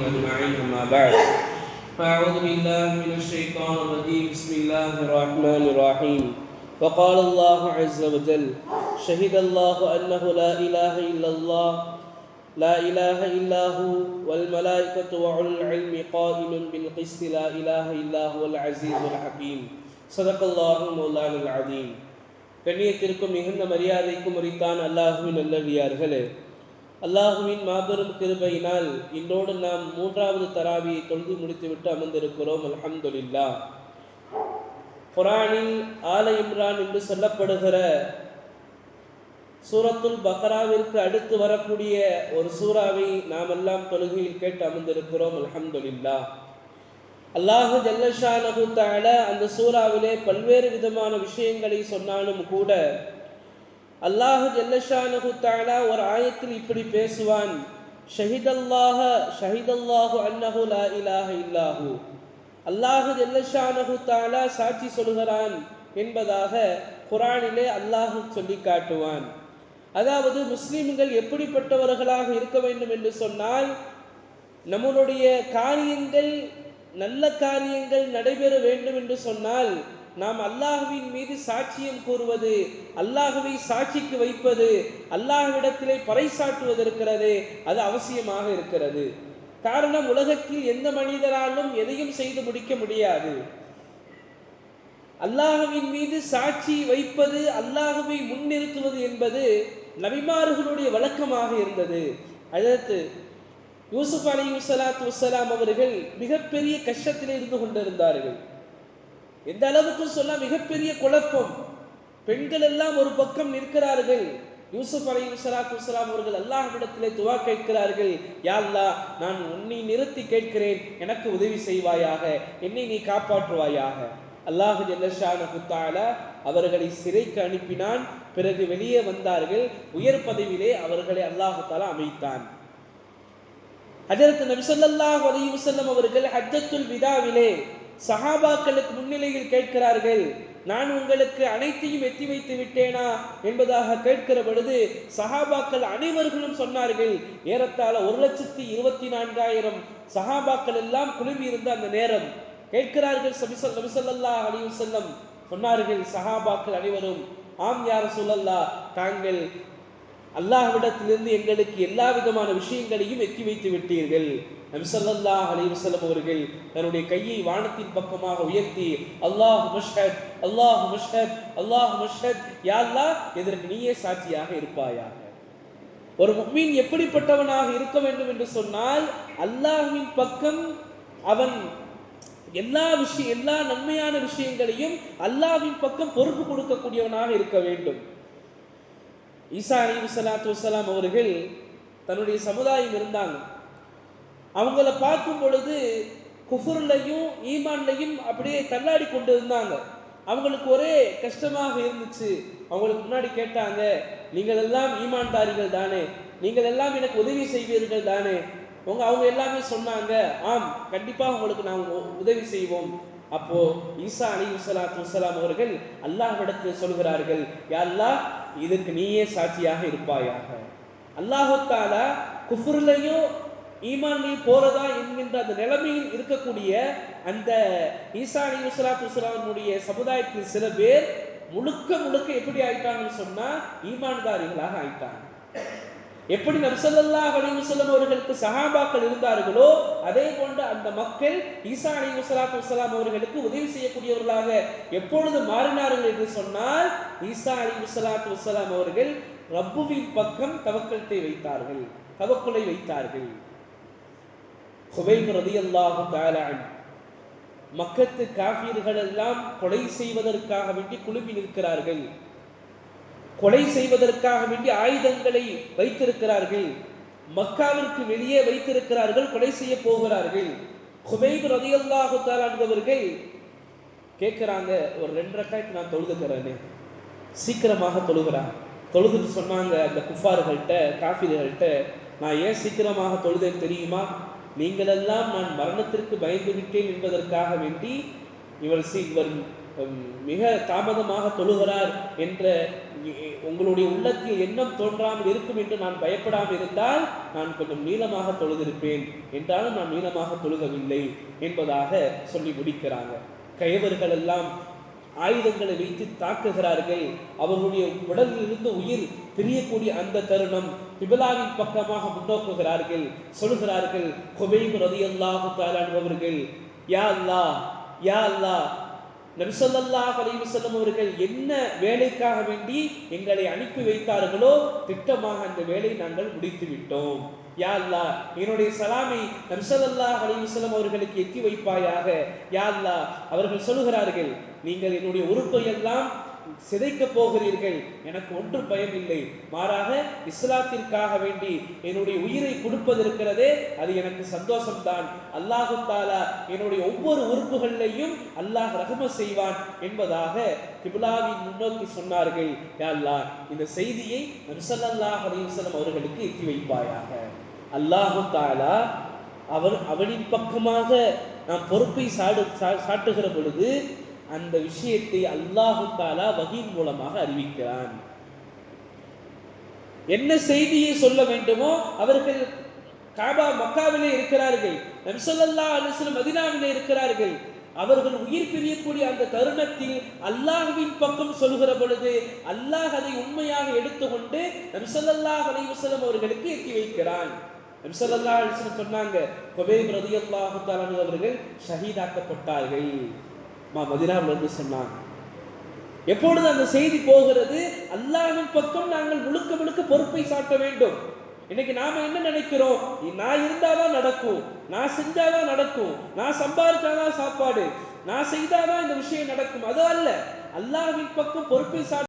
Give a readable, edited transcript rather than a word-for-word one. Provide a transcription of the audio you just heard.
أجمعين أما بعد فأعوذ بالله من الشيطان الرجيم بسم الله الرحمن الرحيم وقال الله عز وجل شهد الله أنه لا إله إلا الله لا إله إلا هو والملائكة وأولو العلم قائما بالقسط لا إله إلا هو العزيز الحكيم صدق الله مولانا العظيم. கண்ணியத்திற்கும் மிகுந்த மரியாதைக்கும் உரித்தான் அல்லாஹுவின் நல்லடியார்களே, அல்லாஹுவின் மாபெரும் கிருபையினால் இன்றோடு நாம் 3வது தராவியை தொழுது முடித்துவிட்டு அமர்ந்திருக்கிறோம். அல்ஹம்துலில்லாஹ். குர்ஆனில் ஆல இம்ரான் என்று சொல்லப்படுகிற சூரத்துல் பக்ராவிற்கு அடுத்து வரக்கூடிய ஒரு சூறாவை நாம் எல்லாம் தொழுகையில் கேட்டு அமர்ந்திருக்கிறோம். அல்ஹம்துலில்லாஹ். அல்லாஹு ஜல்லஷானஹு தஆலா அந்த சூறாவிலே பல்வேறு விதமான விஷயங்களை சொன்னாலும் கூட அல்லாஹு ஜல்லஷானஹு தஆலா ஒரு ஆயத்தில் இப்படி பேசுவான், ஷஹிதல்லாஹு அன்னஹு லா இலாஹ இல்லாஹு. அல்லாஹு ஜல்லஷானஹு தஆலா சாட்சி சொல்கிறான் என்பதாக குர்ஆனிலே அல்லாஹ் சொல்லி காட்டுவான். அதாவது முஸ்லிம்கள் எப்படிப்பட்டவர்களாக இருக்க வேண்டும் என்று சொன்னால், நம்மளுடைய காரியங்கள் நல்ல காரியங்கள் நடைபெற வேண்டும் என்று சொன்னால் நாம் அல்லாஹ்வின் மீது சாட்சியம் கூறுவது, அல்லாஹ்வை சாட்சிக்கு வைப்பது, அல்லாஹ்விடத்திலே பறைசாற்றுவது இருக்கிறது, அது அவசியமாக இருக்கிறது. காரணம், உலகத்தில் எந்த மனிதராலும் எதையும் செய்து முடிக்க முடியாது. அல்லாஹ்வின் மீது சாட்சி வைப்பது, அல்லாஹ்வை முன்னிறுத்துவது என்பது நபிமார்களுடைய வழக்கமாக இருந்தது. அதற்கு யூசுப் அலைஹிஸ்ஸலாத்து வஸ்ஸலாம் அவர்கள் மிகப்பெரிய கஷ்டத்தில் இருந்து கொண்டிருந்தார்கள். எந்த அளவுக்கு சொன்னா மிகப்பெரிய குழப்பம். பெண்கள் எல்லாம் ஒரு பக்கம் நிற்கிறார்கள். யூசுப் அலைஹிஸ்ஸலாத்து வஸ்ஸலாம் அவர்கள் அல்லாஹ்விடத்திலே துஆ கேட்கிறார்கள், யா அல்லாஹ், நான் உன்னை நிறுத்தி கேட்கிறேன், எனக்கு உதவி செய்வாயாக, என்னை நீ காப்பாற்றுவாயாக. அல்லாஹ் ஜல்லஷானஹு தஆலா அவர்களை சிறைக்கு அனுப்பினான். பிறகு வெளியே வந்தார்கள். உயர் பதவியிலே அவர்களை அல்லாஹ் தஆலா அமைத்தான். ஹஜ்ரத் நபி ஸல்லல்லாஹு அலைஹி வஸல்லம் அவர்கள் ஹஜ்ஜத்துல் விதாவிலே சஹாபாக்களுக்கு முன்னிலையில் கேட்கிறார்கள், நான் உங்களுக்கு அனைத்தையும் எத்தி வைத்து விட்டேனா என்பதாக கேட்கிற பொழுது சஹாபாக்கள் அனைவர்களும் சொன்னார்கள். ஏறத்தாழ 1,24,000 சஹாபாக்கள் எல்லாம் குழுமி இருந்த அந்த நேரம் கேட்கிறார்கள். நபி ஸல்லல்லாஹு அலைஹி வஸல்லம் சொன்னார்கள், சஹாபாக்கள் அனைவரும், ஆம் யா ரசூலல்லாஹ், தாங்கள் அல்லாஹ்விடத்திலிருந்து எங்களுக்கு எல்லா விதமான விஷயங்களையும் எத்தி வைத்து விட்டீர்கள். நபி ஸல்லல்லாஹு அலைஹி வஸல்லம் அவர்கள் தன்னுடைய கையை வானத்தின் பக்கமாக உயர்த்தி, அல்லாஹு மஷ்ஹத், அல்லாஹு மஷ்ஹத், அல்லாஹு மஷ்ஹத், யா அல்லாஹ், இதற்கு நீயே சாட்சியாக இருப்பாயாக. ஒரு முஃமின் எப்படிப்பட்டவனாக இருக்க வேண்டும் என்று சொன்னால், அல்லாஹ்வின் பக்கம் அவன் எல்லா நன்மையான விஷயங்களையும் அல்லாஹ்வின் பக்கம் பொறுப்பு கொடுக்கக்கூடியவனாக இருக்க வேண்டும். ஈசா அலைஹிஸ்ஸலாத்து வஸ்ஸலாம் அவர்கள் தன்னுடைய சமுதாயம் இருந்தாங்க. அவங்கள பார்க்கும் பொழுது குஃபுர்லையும் ஈமான்லையும் அப்படியே தள்ளாடி கொண்டு இருந்தாங்க. அவங்களுக்கு ஒரே கஷ்டமாக இருந்துச்சு. அவங்களுக்கு முன்னாடி கேட்டாங்க, நீங்கள் எல்லாம் ஈமான்தாரிகள் தானே, நீங்கள் எல்லாம் எனக்கு உதவி செய்வீர்கள் தானே? அவங்க எல்லாமே சொன்னாங்க, ஆம், கண்டிப்பாக உங்களுக்கு நாங்கள் உதவி செய்வோம். அப்போ ஈசா அலைஹிஸ்ஸலாத்து வஸ்ஸலாம் அவர்கள் அல்லாஹ்விடத்தில் சொல்கிறார்கள், யா அல்லாஹ், இதற்கு நீயே சாட்சியாக இருப்பாயாக. அல்லாஹ் தஆலா குஃப்ர்லையும் ஈமான்லையும் போறதா என்கின்ற அந்த நிலைமையில் இருக்கக்கூடிய அந்த ஈசா அலைஹிஸ்ஸலாத்து வஸ்ஸலாமுடைய சமுதாயத்தில் சில பேர் முழுக்க எப்படி ஆயிட்டாங்கன்னு சொன்னா ஈமான்தாரிகளாக ஆயிட்டாங்க. எப்படி நபி ஸல்லல்லாஹு அலைஹி வஸல்லம் அவர்களுக்கு சஹாபாக்கள் இருந்தார்களோ அதே போன்று அந்த மக்கள் ஈசா அலைஹிஸ்ஸலாத்து வஸ்ஸலாம் அவர்களுக்கு உதவி செய்யக்கூடியவர்களாக எப்பொழுது மாறினார்கள் என்று சொன்னால், ஈசா அலைஹிஸ்ஸலாத்து வஸ்ஸலாம் அவர்கள் ரப்புவின் பக்கம் தவக்கலை வைத்தார்கள். ஹுபைப் ரலியல்லாஹு தஆலா அன்ஹு, மக்கத்து காஃபிர்கள் எல்லாம் கொலை செய்வதற்காக வேண்டி குழுமி நிற்கிறார்கள். கொலை செய்வதற்காக வேண்டி ஆயுதங்களை வைத்திருக்கிறார்கள். மக்காவிற்கு வெளியே வைத்திருக்கிறார்கள். கொலை செய்ய போகிறார்கள். ஹுபைப் ரலியல்லாஹு தஆலா அவர்கள் கேட்கிறாங்க, ஒரு 2 ரக்காத் நான் தொழுதுக்கிறேனே, சீக்கிரமாக தொழுகிறான். தொழுதுட்டு சொன்னாங்க அந்த குஃபார்கள்ட்ட, காஃபிர்கள்ட்ட, நான் ஏன் சீக்கிரமாக தொழுதேன் தெரியுமா? நீங்கள் எல்லாம் நான் மரணத்திற்கு பயந்து விட்டேன் என்பதற்காக வேண்டி இவர் மிக தாமதமாக தொழுகிறார் என்ற உங்களுடைய உள்ளத்தில் எண்ணம் தோன்றாமல் இருக்கும் என்று நான் பயப்படாமல் இருந்தால் நான் கொஞ்சம் நீளமாக தொழுதிருப்பேன், என்றாலும் நான் நீளமாக தொழுகவில்லை என்பதாக சொல்லி முடிக்கிறாங்க. கயவர்கள் எல்லாம் ஆயுதங்களை வைத்து தாக்குகிறார்கள். அவர்களுடைய உடலில் இருந்து உயிர் பிரியக்கூடிய அந்த தருணம் கிபிலாவின் பக்கமாக முன்னோக்குகிறார்கள். சொல்கிறார்கள், குபைப் ரலியல்லாஹு தஆலா அவர்கள், யா அல்லாஹ் யா அல்லாஹ், நபி ஸல்லல்லாஹு அலைஹி வஸல்லம் அவர்கள் என்ன வேலைக்காக வேண்டி எங்களை அனுப்பி வைத்தார்களோ திட்டமாக அந்த வேலை நாங்கள் முடித்து விட்டோம். யா அல்லாஹ், என்னுடைய சலாமை நபி ஸல்லல்லாஹு அலைஹி வஸல்லம் அவர்களுக்கு எத்தி வைப்பாயாக. யா அல்லாஹ், அவர்கள் சொல்கிறார்கள், நீங்கள் என்னுடைய உறுப்பை எல்லாம் சிதைக்க போகிறீர்கள், எனக்கு ஒன்றும் பயமில்லை, மாறாக இஸ்லாத்திற்காக வேண்டி என்னுடைய உயிரை கொடுப்பதற்கிறதே அது எனக்கு சந்தோஷம்தான். அல்லாஹு தஆலா என்னுடைய ஒவ்வொரு உறுப்புகளிலையும் அல்லாஹ் ரஹ்மத் செய்வான் என்பதாக கிப்லாவின் முன்னோக்கி சொன்னார்கள். யா அல்லாஹ், இந்த செய்தியை நபி ஸல்லல்லாஹு அலைஹி வஸல்லம் அவர்களுக்கு எத்தி வைப்பாயாக. அல்லாஹு தஆலா அவனின் பக்கமாக நாம் பொறுப்பை சாட்டுகிற பொழுது அந்த விஷயத்தை அல்லாஹு தஆலா வஹீன் மூலமாக அறிவிக்கிறான். என்ன செய்தியை சொல்ல வேண்டுமோ அவர்கள் மக்காவிலே இருக்கிறார்கள், நபி ஸல்லல்லாஹு அலைஹி வஸல்லம் மதீனாவிலே இருக்கிறார்கள். அவர்கள் உயிர் பிரியக்கூடிய அந்த தருணத்தில் அல்லாஹ்வின் பக்கம் சொல்கிற பொழுது அல்லாஹ் அதை உண்மையாக எடுத்துக்கொண்டு நபி ஸல்லல்லாஹு அலைஹி வஸல்லம் அவர்களுக்கு எத்தி வைக்கிறான். நபி ஸல்லல்லாஹு அலைஹி வஸல்லம் சொன்னாங்க, குபைப் ரலியல்லாஹு தஆலா அவர்கள் ஷஹீதாக்கப்பட்டார்கள் மதீனாவில் என்று சொன்னாங்க. எப்பொழுது அந்த செய்தி போகிறது, அல்லாஹ்வின் பக்கம் நாங்கள் முழுக்க முழுக்க பொறுப்பை சாட்ட வேண்டும். இன்னைக்கு நாம என்ன நினைக்கிறோம், நான் இருந்தாதான் நடக்கும், நான் செஞ்சாதான் நடக்கும், நான் சம்பாதிச்சாதான் சாப்பாடு, நான் செய்தாதான் இந்த விஷயம் நடக்கும். அது அல்ல. அல்லாஹ்வின் பக்கம் பொறுப்பை சாட்ட